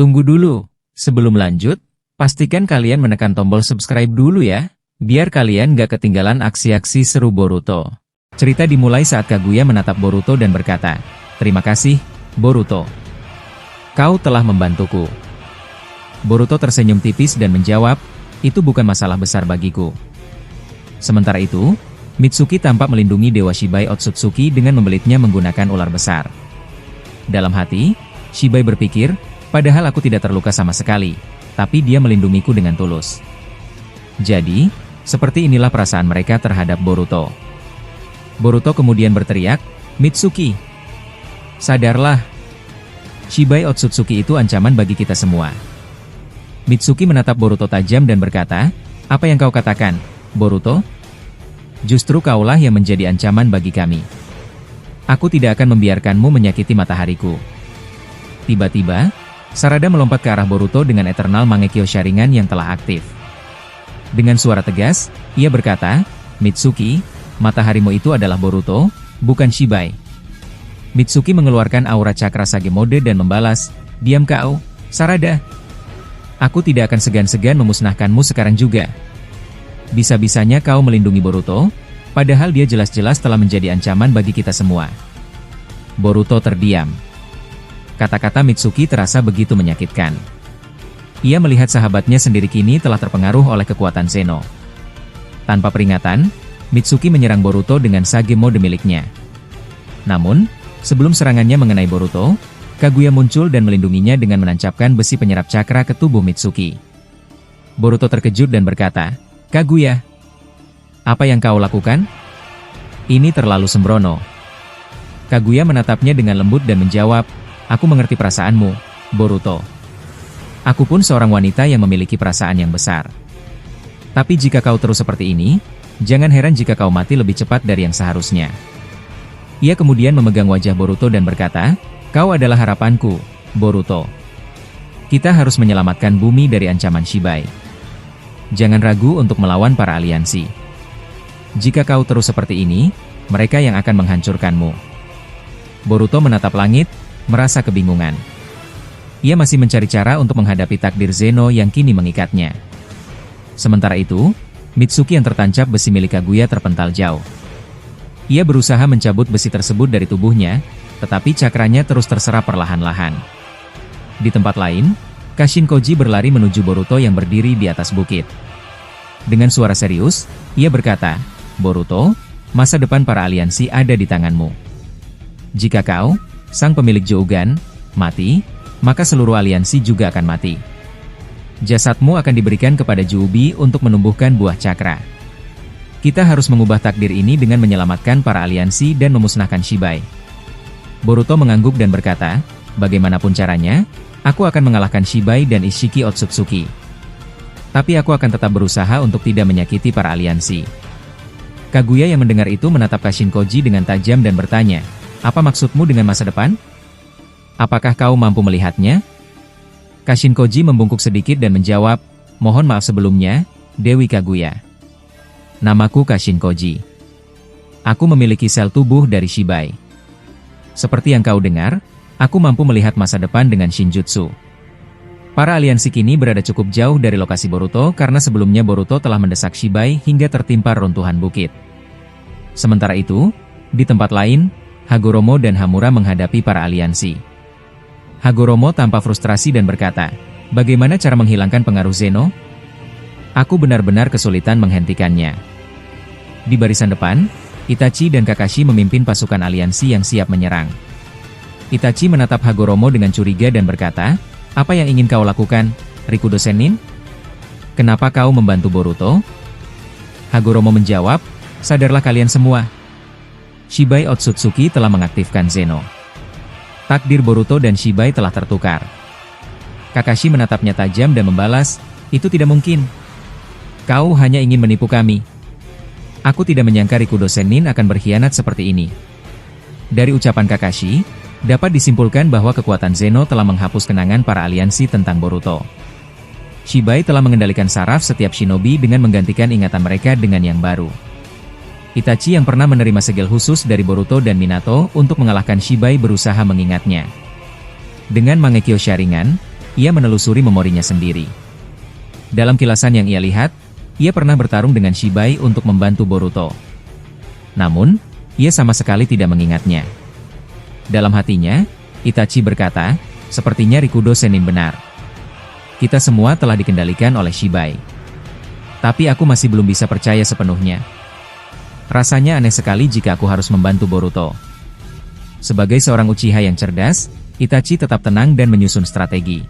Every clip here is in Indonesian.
Tunggu dulu, sebelum lanjut, pastikan kalian menekan tombol subscribe dulu ya, biar kalian gak ketinggalan aksi-aksi seru Boruto. Cerita dimulai saat Kaguya menatap Boruto dan berkata, "Terima kasih, Boruto. Kau telah membantuku." Boruto tersenyum tipis dan menjawab, "Itu bukan masalah besar bagiku." Sementara itu, Mitsuki tampak melindungi Dewa Shibai Otsutsuki dengan membelitnya menggunakan ular besar. Dalam hati, Shibai berpikir, padahal aku tidak terluka sama sekali, tapi dia melindungiku dengan tulus. Jadi, seperti inilah perasaan mereka terhadap Boruto. Boruto kemudian berteriak, "Mitsuki! Sadarlah! Shibai Otsutsuki itu ancaman bagi kita semua." Mitsuki menatap Boruto tajam dan berkata, "Apa yang kau katakan, Boruto? Justru kaulah yang menjadi ancaman bagi kami. Aku tidak akan membiarkanmu menyakiti matahariku." Tiba-tiba, Sarada melompat ke arah Boruto dengan Eternal Mangekyo Sharingan yang telah aktif. Dengan suara tegas, ia berkata, "Mitsuki, mataharimu itu adalah Boruto, bukan Shibai." Mitsuki mengeluarkan aura cakra Sage Mode dan membalas, "Diam kau, Sarada. Aku tidak akan segan-segan memusnahkanmu sekarang juga. Bisa-bisanya kau melindungi Boruto, padahal dia jelas-jelas telah menjadi ancaman bagi kita semua." Boruto terdiam. Kata-kata Mitsuki terasa begitu menyakitkan. Ia melihat sahabatnya sendiri kini telah terpengaruh oleh kekuatan Zeno. Tanpa peringatan, Mitsuki menyerang Boruto dengan Sage Mode miliknya. Namun, sebelum serangannya mengenai Boruto, Kaguya muncul dan melindunginya dengan menancapkan besi penyerap cakra ke tubuh Mitsuki. Boruto terkejut dan berkata, "Kaguya, apa yang kau lakukan? Ini terlalu sembrono." Kaguya menatapnya dengan lembut dan menjawab, "Aku mengerti perasaanmu, Boruto. Aku pun seorang wanita yang memiliki perasaan yang besar. Tapi jika kau terus seperti ini, jangan heran jika kau mati lebih cepat dari yang seharusnya." Ia kemudian memegang wajah Boruto dan berkata, "Kau adalah harapanku, Boruto. Kita harus menyelamatkan bumi dari ancaman Shibai. Jangan ragu untuk melawan para aliansi. Jika kau terus seperti ini, mereka yang akan menghancurkanmu." Boruto menatap langit, merasa kebingungan. Ia masih mencari cara untuk menghadapi takdir Zeno yang kini mengikatnya. Sementara itu, Mitsuki yang tertancap besi milik Kaguya terpental jauh. Ia berusaha mencabut besi tersebut dari tubuhnya, tetapi cakranya terus terserap perlahan-lahan. Di tempat lain, Kashin Koji berlari menuju Boruto yang berdiri di atas bukit. Dengan suara serius, ia berkata, "Boruto, masa depan para aliansi ada di tanganmu. Jika kau, sang pemilik Jougan, mati, maka seluruh aliansi juga akan mati. Jasadmu akan diberikan kepada Juubi untuk menumbuhkan buah cakra. Kita harus mengubah takdir ini dengan menyelamatkan para aliansi dan memusnahkan Shibai." Boruto mengangguk dan berkata, "Bagaimanapun caranya, aku akan mengalahkan Shibai dan Ishiki Otsutsuki. Tapi aku akan tetap berusaha untuk tidak menyakiti para aliansi." Kaguya yang mendengar itu menatap Kashin Koji dengan tajam dan bertanya, "Apa maksudmu dengan masa depan? Apakah kau mampu melihatnya?" Kashin Koji membungkuk sedikit dan menjawab, "Mohon maaf sebelumnya, Dewi Kaguya. Namaku Kashin Koji. Aku memiliki sel tubuh dari Shibai. Seperti yang kau dengar, aku mampu melihat masa depan dengan Shinjutsu. Para aliansi kini berada cukup jauh dari lokasi Boruto karena sebelumnya Boruto telah mendesak Shibai hingga tertimpa runtuhan bukit. Sementara itu, di tempat lain, Hagoromo dan Hamura menghadapi para aliansi. Hagoromo tampak frustrasi dan berkata, "Bagaimana cara menghilangkan pengaruh Zeno? Aku benar-benar kesulitan menghentikannya." Di barisan depan, Itachi dan Kakashi memimpin pasukan aliansi yang siap menyerang. Itachi menatap Hagoromo dengan curiga dan berkata, "Apa yang ingin kau lakukan, Rikudo Sennin? Kenapa kau membantu Boruto?" Hagoromo menjawab, "Sadarlah kalian semua. Shibai Otsutsuki telah mengaktifkan Zeno. Takdir Boruto dan Shibai telah tertukar." Kakashi menatapnya tajam dan membalas, "Itu tidak mungkin. Kau hanya ingin menipu kami. Aku tidak menyangka Rikudo Sennin akan berkhianat seperti ini." Dari ucapan Kakashi, dapat disimpulkan bahwa kekuatan Zeno telah menghapus kenangan para aliansi tentang Boruto. Shibai telah mengendalikan saraf setiap shinobi dengan menggantikan ingatan mereka dengan yang baru. Itachi yang pernah menerima segel khusus dari Boruto dan Minato untuk mengalahkan Shibai berusaha mengingatnya. Dengan Mangekyo Sharingan, ia menelusuri memorinya sendiri. Dalam kilasan yang ia lihat, ia pernah bertarung dengan Shibai untuk membantu Boruto. Namun, ia sama sekali tidak mengingatnya. Dalam hatinya, Itachi berkata, sepertinya Rikudo Sennin benar. Kita semua telah dikendalikan oleh Shibai. Tapi aku masih belum bisa percaya sepenuhnya. Rasanya aneh sekali jika aku harus membantu Boruto. Sebagai seorang Uchiha yang cerdas, Itachi tetap tenang dan menyusun strategi.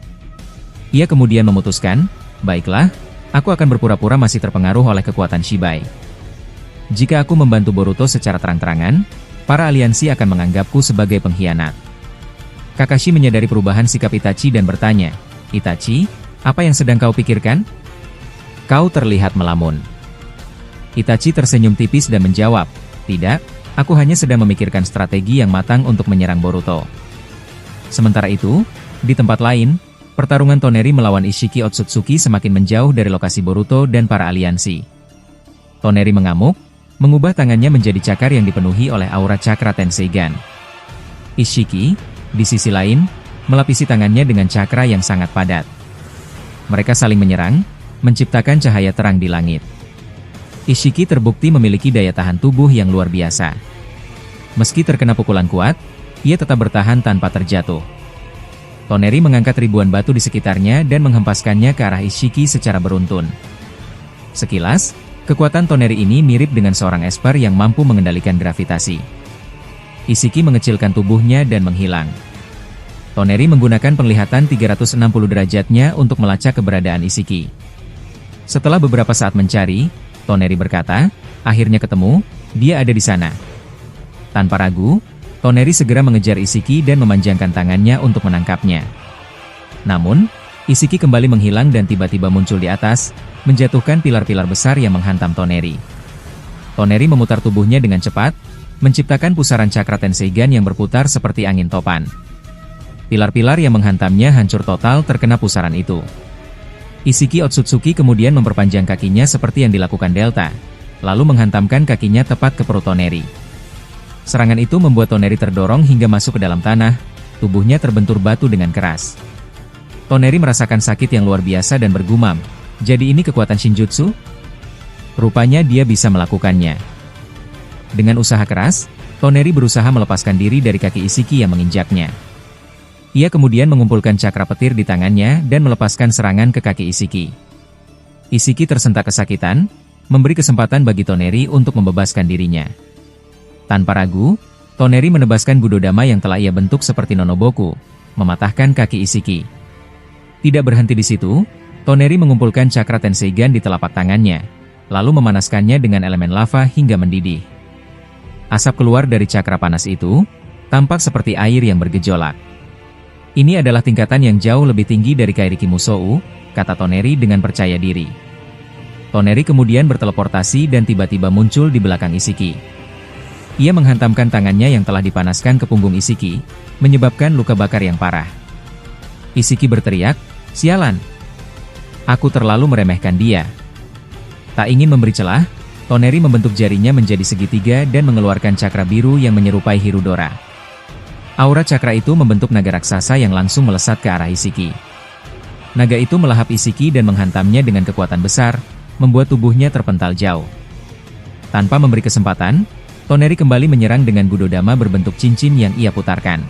Ia kemudian memutuskan, baiklah, aku akan berpura-pura masih terpengaruh oleh kekuatan Shibai. Jika aku membantu Boruto secara terang-terangan, para aliansi akan menganggapku sebagai pengkhianat. Kakashi menyadari perubahan sikap Itachi dan bertanya, Itachi, apa yang sedang kau pikirkan? Kau terlihat melamun. Itachi tersenyum tipis dan menjawab, tidak, aku hanya sedang memikirkan strategi yang matang untuk menyerang Boruto. Sementara itu, di tempat lain, pertarungan Toneri melawan Ishiki Otsutsuki semakin menjauh dari lokasi Boruto dan para aliansi. Toneri mengamuk, mengubah tangannya menjadi cakar yang dipenuhi oleh aura cakra Tenseigan. Ishiki, di sisi lain, melapisi tangannya dengan cakra yang sangat padat. Mereka saling menyerang, menciptakan cahaya terang di langit. Ishiki terbukti memiliki daya tahan tubuh yang luar biasa. Meski terkena pukulan kuat, ia tetap bertahan tanpa terjatuh. Toneri mengangkat ribuan batu di sekitarnya dan menghempaskannya ke arah Ishiki secara beruntun. Sekilas, kekuatan Toneri ini mirip dengan seorang esper yang mampu mengendalikan gravitasi. Ishiki mengecilkan tubuhnya dan menghilang. Toneri menggunakan penglihatan 360 derajatnya untuk melacak keberadaan Ishiki. Setelah beberapa saat mencari, Toneri berkata, akhirnya ketemu, dia ada di sana. Tanpa ragu, Toneri segera mengejar Ishiki dan memanjangkan tangannya untuk menangkapnya. Namun, Ishiki kembali menghilang dan tiba-tiba muncul di atas, menjatuhkan pilar-pilar besar yang menghantam Toneri. Toneri memutar tubuhnya dengan cepat, menciptakan pusaran cakra Tenseigan yang berputar seperti angin topan. Pilar-pilar yang menghantamnya hancur total terkena pusaran itu. Ishiki Otsutsuki kemudian memperpanjang kakinya seperti yang dilakukan Delta, lalu menghantamkan kakinya tepat ke perut Toneri. Serangan itu membuat Toneri terdorong hingga masuk ke dalam tanah, tubuhnya terbentur batu dengan keras. Toneri merasakan sakit yang luar biasa dan bergumam, jadi ini kekuatan Shinjutsu? Rupanya dia bisa melakukannya. Dengan usaha keras, Toneri berusaha melepaskan diri dari kaki Ishiki yang menginjaknya. Ia kemudian mengumpulkan cakra petir di tangannya dan melepaskan serangan ke kaki Ishiki. Ishiki tersentak kesakitan, memberi kesempatan bagi Toneri untuk membebaskan dirinya. Tanpa ragu, Toneri menebaskan Budodama yang telah ia bentuk seperti Nonoboku, mematahkan kaki Ishiki. Tidak berhenti di situ, Toneri mengumpulkan cakra Tenseigan di telapak tangannya, lalu memanaskannya dengan elemen lava hingga mendidih. Asap keluar dari cakra panas itu, tampak seperti air yang bergejolak. Ini adalah tingkatan yang jauh lebih tinggi dari Kairiki Musou, kata Toneri dengan percaya diri. Toneri kemudian berteleportasi dan tiba-tiba muncul di belakang Ishiki. Ia menghantamkan tangannya yang telah dipanaskan ke punggung Ishiki, menyebabkan luka bakar yang parah. Ishiki berteriak, sialan! Aku terlalu meremehkan dia. Tak ingin memberi celah, Toneri membentuk jarinya menjadi segitiga dan mengeluarkan cakra biru yang menyerupai Hirudora. Aura cakra itu membentuk naga raksasa yang langsung melesat ke arah Ishiki. Naga itu melahap Ishiki dan menghantamnya dengan kekuatan besar, membuat tubuhnya terpental jauh. Tanpa memberi kesempatan, Toneri kembali menyerang dengan Budodama berbentuk cincin yang ia putarkan.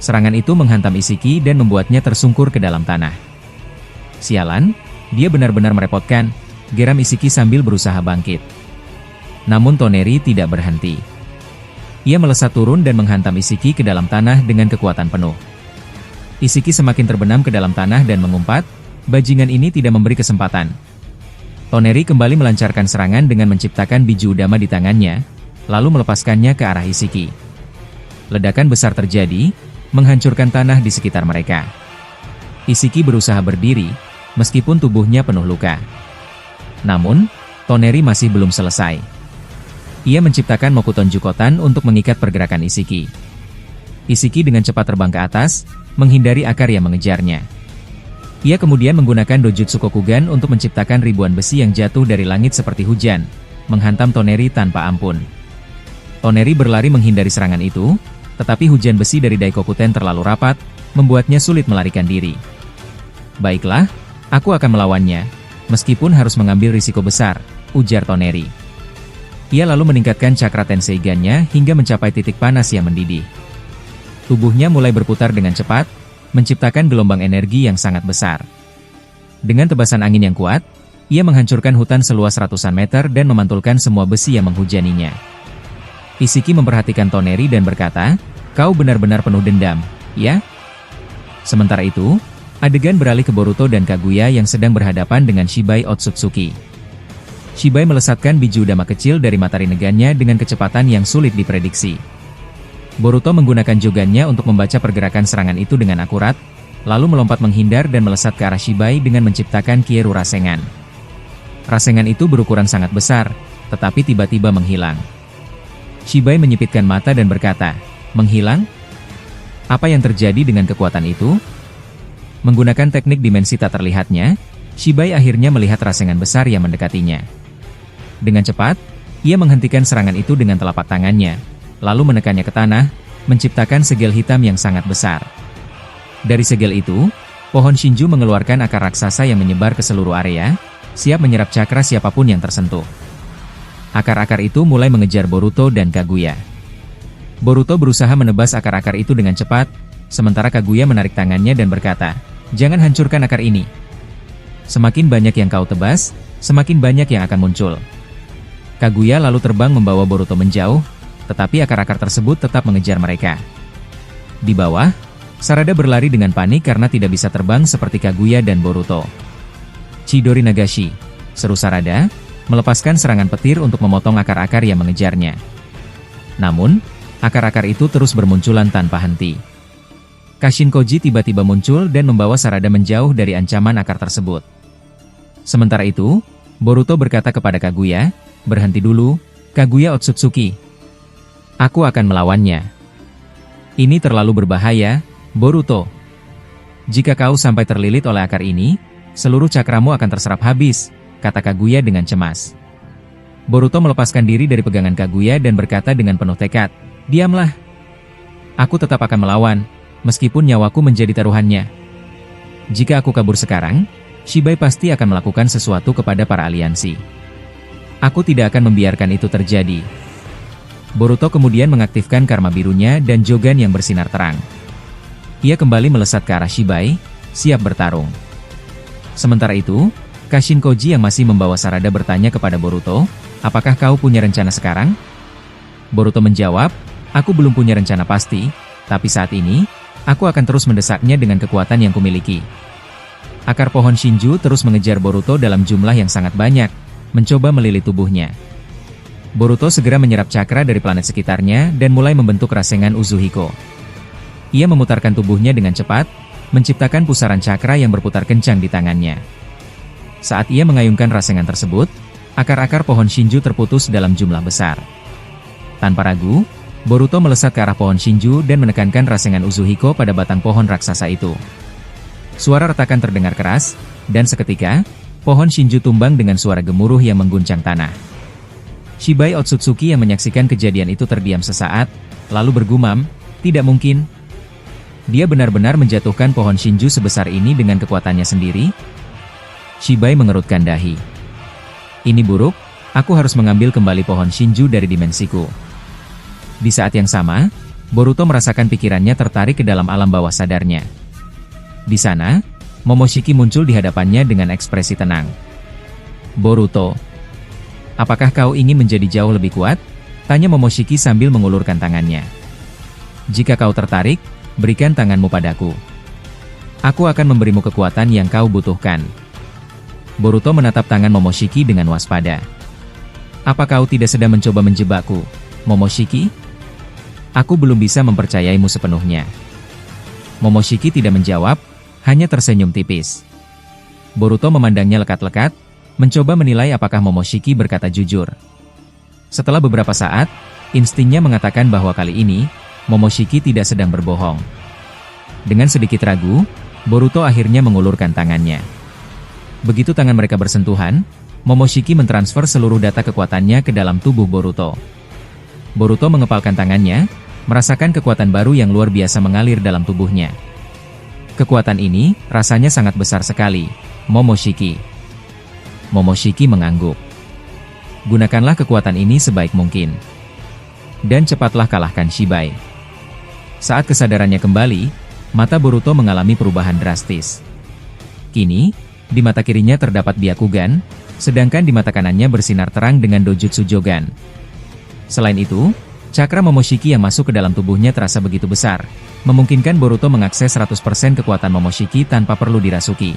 Serangan itu menghantam Ishiki dan membuatnya tersungkur ke dalam tanah. Sialan, dia benar-benar merepotkan, geram Ishiki sambil berusaha bangkit. Namun Toneri tidak berhenti. Ia melesat turun dan menghantam Ishiki ke dalam tanah dengan kekuatan penuh. Ishiki semakin terbenam ke dalam tanah dan mengumpat, bajingan ini tidak memberi kesempatan. Toneri kembali melancarkan serangan dengan menciptakan biju udama di tangannya, lalu melepaskannya ke arah Ishiki. Ledakan besar terjadi, menghancurkan tanah di sekitar mereka. Ishiki berusaha berdiri, meskipun tubuhnya penuh luka. Namun, Toneri masih belum selesai. Ia menciptakan Mokuton Jukotan untuk mengikat pergerakan Ishiki. Ishiki dengan cepat terbang ke atas, menghindari akar yang mengejarnya. Ia kemudian menggunakan Dojutsu Kokugan untuk menciptakan ribuan besi yang jatuh dari langit seperti hujan, menghantam Toneri tanpa ampun. Toneri berlari menghindari serangan itu, tetapi hujan besi dari Daikokuten terlalu rapat, membuatnya sulit melarikan diri. Baiklah, aku akan melawannya, meskipun harus mengambil risiko besar, ujar Toneri. Ia lalu meningkatkan cakra Tenseigan-nya hingga mencapai titik panas yang mendidih. Tubuhnya mulai berputar dengan cepat, menciptakan gelombang energi yang sangat besar. Dengan tebasan angin yang kuat, ia menghancurkan hutan seluas ratusan meter dan memantulkan semua besi yang menghujaninya. Isiki memperhatikan Toneri dan berkata, "Kau benar-benar penuh dendam, ya?" Sementara itu, adegan beralih ke Boruto dan Kaguya yang sedang berhadapan dengan Shibai Otsutsuki. Shibai melesatkan biji udama kecil dari mata Rinnegan-nya dengan kecepatan yang sulit diprediksi. Boruto menggunakan Jogan-nya untuk membaca pergerakan serangan itu dengan akurat, lalu melompat menghindar dan melesat ke arah Shibai dengan menciptakan Kieru Rasengan. Rasengan itu berukuran sangat besar, tetapi tiba-tiba menghilang. Shibai menyipitkan mata dan berkata, "Menghilang? Apa yang terjadi dengan kekuatan itu?" Menggunakan teknik dimensi tak terlihatnya, Shibai akhirnya melihat rasengan besar yang mendekatinya. Dengan cepat, ia menghentikan serangan itu dengan telapak tangannya, lalu menekannya ke tanah, menciptakan segel hitam yang sangat besar. Dari segel itu, pohon Shinju mengeluarkan akar raksasa yang menyebar ke seluruh area, siap menyerap cakra siapapun yang tersentuh. Akar-akar itu mulai mengejar Boruto dan Kaguya. Boruto berusaha menebas akar-akar itu dengan cepat, sementara Kaguya menarik tangannya dan berkata, "Jangan hancurkan akar ini. Semakin banyak yang kau tebas, semakin banyak yang akan muncul." Kaguya lalu terbang membawa Boruto menjauh, tetapi akar-akar tersebut tetap mengejar mereka. Di bawah, Sarada berlari dengan panik karena tidak bisa terbang seperti Kaguya dan Boruto. "Chidori Nagashi," seru Sarada, melepaskan serangan petir untuk memotong akar-akar yang mengejarnya. Namun, akar-akar itu terus bermunculan tanpa henti. Kashin Koji tiba-tiba muncul dan membawa Sarada menjauh dari ancaman akar tersebut. Sementara itu, Boruto berkata kepada Kaguya, "Berhenti dulu, Kaguya Otsutsuki. Aku akan melawannya. Ini terlalu berbahaya, Boruto. Jika kau sampai terlilit oleh akar ini, seluruh cakramu akan terserap habis," kata Kaguya dengan cemas. Boruto melepaskan diri dari pegangan Kaguya dan berkata dengan penuh tekad, "Diamlah. Aku tetap akan melawan, meskipun nyawaku menjadi taruhannya. Jika aku kabur sekarang, Shibai pasti akan melakukan sesuatu kepada para aliansi. Aku tidak akan membiarkan itu terjadi." Boruto kemudian mengaktifkan karma birunya dan Jogan yang bersinar terang. Ia kembali melesat ke arah Shibai, siap bertarung. Sementara itu, Kashin Koji yang masih membawa Sarada bertanya kepada Boruto, "Apakah kau punya rencana sekarang?" Boruto menjawab, "Aku belum punya rencana pasti, tapi saat ini, aku akan terus mendesaknya dengan kekuatan yang kumiliki." Akar pohon Shinju terus mengejar Boruto dalam jumlah yang sangat banyak, mencoba melilit tubuhnya. Boruto segera menyerap cakra dari planet sekitarnya dan mulai membentuk rasengan Uzuhiko. Ia memutarkan tubuhnya dengan cepat, menciptakan pusaran cakra yang berputar kencang di tangannya. Saat ia mengayunkan rasengan tersebut, akar-akar pohon Shinju terputus dalam jumlah besar. Tanpa ragu, Boruto melesat ke arah pohon Shinju dan menekankan rasengan Uzuhiko pada batang pohon raksasa itu. Suara retakan terdengar keras, dan seketika, pohon Shinju tumbang dengan suara gemuruh yang mengguncang tanah. Shibai Otsutsuki yang menyaksikan kejadian itu terdiam sesaat, lalu bergumam, "Tidak mungkin. Dia benar-benar menjatuhkan pohon Shinju sebesar ini dengan kekuatannya sendiri?" Shibai mengerutkan dahi. "Ini buruk, aku harus mengambil kembali pohon Shinju dari dimensiku." Di saat yang sama, Boruto merasakan pikirannya tertarik ke dalam alam bawah sadarnya. Di sana, Momoshiki muncul di hadapannya dengan ekspresi tenang. "Boruto, apakah kau ingin menjadi jauh lebih kuat?" tanya Momoshiki sambil mengulurkan tangannya. "Jika kau tertarik, berikan tanganmu padaku. Aku akan memberimu kekuatan yang kau butuhkan." Boruto menatap tangan Momoshiki dengan waspada. "Apa kau tidak sedang mencoba menjebakku, Momoshiki? Aku belum bisa mempercayaimu sepenuhnya." Momoshiki tidak menjawab, hanya tersenyum tipis. Boruto memandangnya lekat-lekat, mencoba menilai apakah Momoshiki berkata jujur. Setelah beberapa saat, instingnya mengatakan bahwa kali ini, Momoshiki tidak sedang berbohong. Dengan sedikit ragu, Boruto akhirnya mengulurkan tangannya. Begitu tangan mereka bersentuhan, Momoshiki mentransfer seluruh data kekuatannya ke dalam tubuh Boruto. Boruto mengepalkan tangannya, merasakan kekuatan baru yang luar biasa mengalir dalam tubuhnya. Kekuatan ini rasanya sangat besar sekali, Momoshiki. Momoshiki mengangguk. Gunakanlah kekuatan ini sebaik mungkin. Dan cepatlah kalahkan Shibai. Saat kesadarannya kembali, mata Boruto mengalami perubahan drastis. Kini, di mata kirinya terdapat Byakugan, sedangkan di mata kanannya bersinar terang dengan Dojutsu Jogan. Selain itu, cakra Momoshiki yang masuk ke dalam tubuhnya terasa begitu besar, memungkinkan Boruto mengakses 100% kekuatan Momoshiki tanpa perlu dirasuki.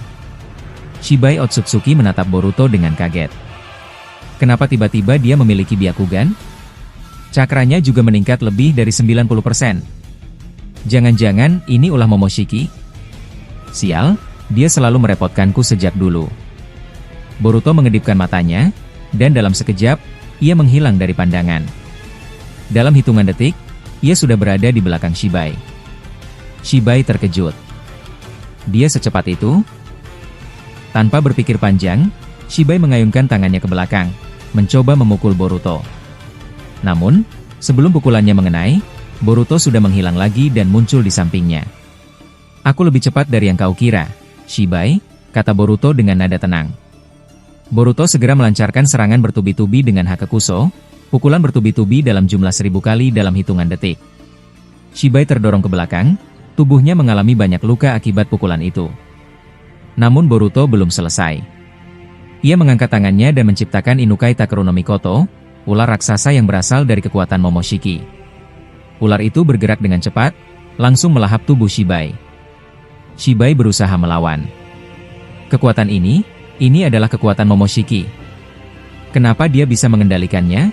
Shibai Otsutsuki menatap Boruto dengan kaget. Kenapa tiba-tiba dia memiliki Byakugan? Cakranya juga meningkat lebih dari 90%. Jangan-jangan ini ulah Momoshiki? Sial, dia selalu merepotkanku sejak dulu. Boruto mengedipkan matanya, dan dalam sekejap, ia menghilang dari pandangan. Dalam hitungan detik, ia sudah berada di belakang Shibai. Shibai terkejut. Dia secepat itu? Tanpa berpikir panjang, Shibai mengayunkan tangannya ke belakang, mencoba memukul Boruto. Namun, sebelum pukulannya mengenai, Boruto sudah menghilang lagi dan muncul di sampingnya. Aku lebih cepat dari yang kau kira, Shibai, kata Boruto dengan nada tenang. Boruto segera melancarkan serangan bertubi-tubi dengan Hakekuso, pukulan bertubi-tubi dalam jumlah 1000 kali dalam hitungan detik. Shibai terdorong ke belakang, tubuhnya mengalami banyak luka akibat pukulan itu. Namun Boruto belum selesai. Ia mengangkat tangannya dan menciptakan Inukai Takeru no Mikoto, ular raksasa yang berasal dari kekuatan Momoshiki. Ular itu bergerak dengan cepat, langsung melahap tubuh Shibai. Shibai berusaha melawan. Kekuatan ini adalah kekuatan Momoshiki. Kenapa dia bisa mengendalikannya?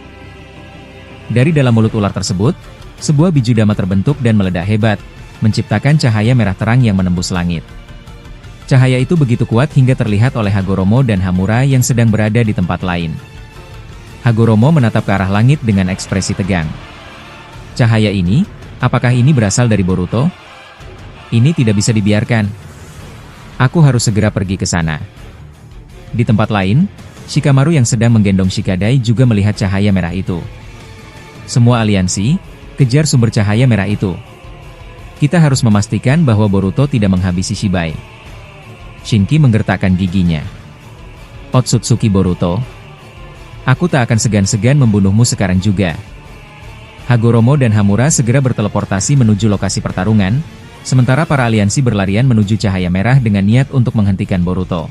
Dari dalam mulut ular tersebut, sebuah bijudama terbentuk dan meledak hebat, menciptakan cahaya merah terang yang menembus langit. Cahaya itu begitu kuat hingga terlihat oleh Hagoromo dan Hamura yang sedang berada di tempat lain. Hagoromo menatap ke arah langit dengan ekspresi tegang. Cahaya ini, apakah ini berasal dari Boruto? Ini tidak bisa dibiarkan. Aku harus segera pergi ke sana. Di tempat lain, Shikamaru yang sedang menggendong Shikadai juga melihat cahaya merah itu. Semua aliansi, kejar sumber cahaya merah itu. Kita harus memastikan bahwa Boruto tidak menghabisi Shibai. Shinki menggertakkan giginya. Otsutsuki Boruto. Aku tak akan segan-segan membunuhmu sekarang juga. Hagoromo dan Hamura segera berteleportasi menuju lokasi pertarungan, sementara para aliansi berlarian menuju cahaya merah dengan niat untuk menghentikan Boruto.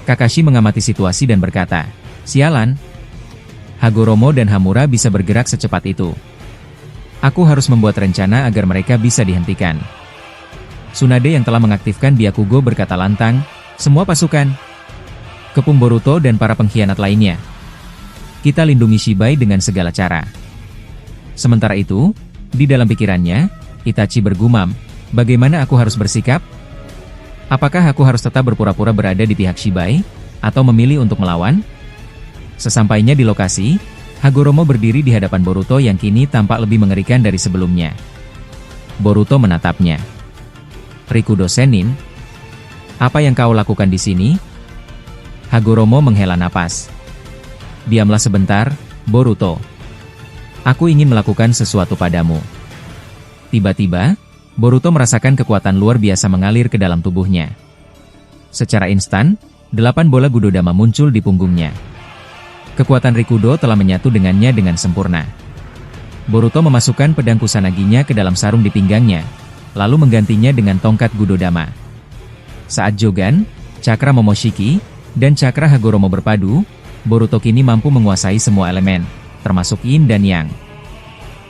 Kakashi mengamati situasi dan berkata, "Sialan. Hagoromo dan Hamura bisa bergerak secepat itu. Aku harus membuat rencana agar mereka bisa dihentikan." Tsunade yang telah mengaktifkan Byakugo berkata lantang, "Semua pasukan, kepung Boruto dan para pengkhianat lainnya. Kita lindungi Shibai dengan segala cara." Sementara itu, di dalam pikirannya, Itachi bergumam, "Bagaimana aku harus bersikap? Apakah aku harus tetap berpura-pura berada di pihak Shibai, atau memilih untuk melawan?" Sesampainya di lokasi, Hagoromo berdiri di hadapan Boruto yang kini tampak lebih mengerikan dari sebelumnya. Boruto menatapnya. "Rikudo Sennin, apa yang kau lakukan di sini?" Hagoromo menghela napas. "Diamlah sebentar, Boruto. Aku ingin melakukan sesuatu padamu." Tiba-tiba, Boruto merasakan kekuatan luar biasa mengalir ke dalam tubuhnya. Secara instan, 8 bola Gudodama muncul di punggungnya. Kekuatan Rikudo telah menyatu dengannya dengan sempurna. Boruto memasukkan pedang Kusanaginya ke dalam sarung di pinggangnya, lalu menggantinya dengan tongkat Gudodama. Saat Jogan, cakra Momoshiki, dan cakra Hagoromo berpadu, Boruto kini mampu menguasai semua elemen, termasuk Yin dan Yang.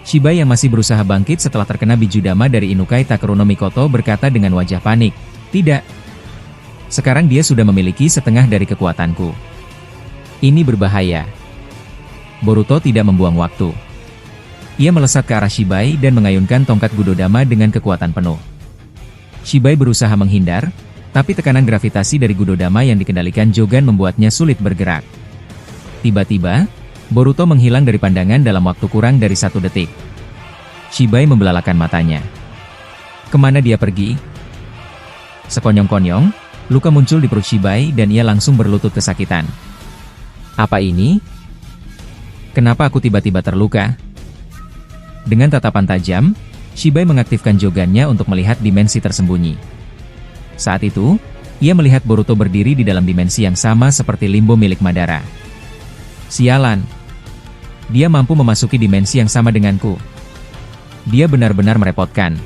Shibai yang masih berusaha bangkit setelah terkena bijudama dari Inukai Takeru no Mikoto berkata dengan wajah panik, "Tidak. Sekarang dia sudah memiliki setengah dari kekuatanku. Ini berbahaya." Boruto tidak membuang waktu. Ia melesat ke arah Shibai dan mengayunkan tongkat Gudodama dengan kekuatan penuh. Shibai berusaha menghindar, tapi tekanan gravitasi dari Gudodama yang dikendalikan Jogan membuatnya sulit bergerak. Tiba-tiba, Boruto menghilang dari pandangan dalam waktu kurang dari 1 detik. Shibai membelalakan matanya. Kemana dia pergi? Sekonyong-konyong, luka muncul di perut Shibai dan ia langsung berlutut kesakitan. Apa ini? Kenapa aku tiba-tiba terluka? Dengan tatapan tajam, Shibai mengaktifkan Jogannya untuk melihat dimensi tersembunyi. Saat itu, ia melihat Boruto berdiri di dalam dimensi yang sama seperti limbo milik Madara. Sialan. Dia mampu memasuki dimensi yang sama denganku. Dia benar-benar merepotkan.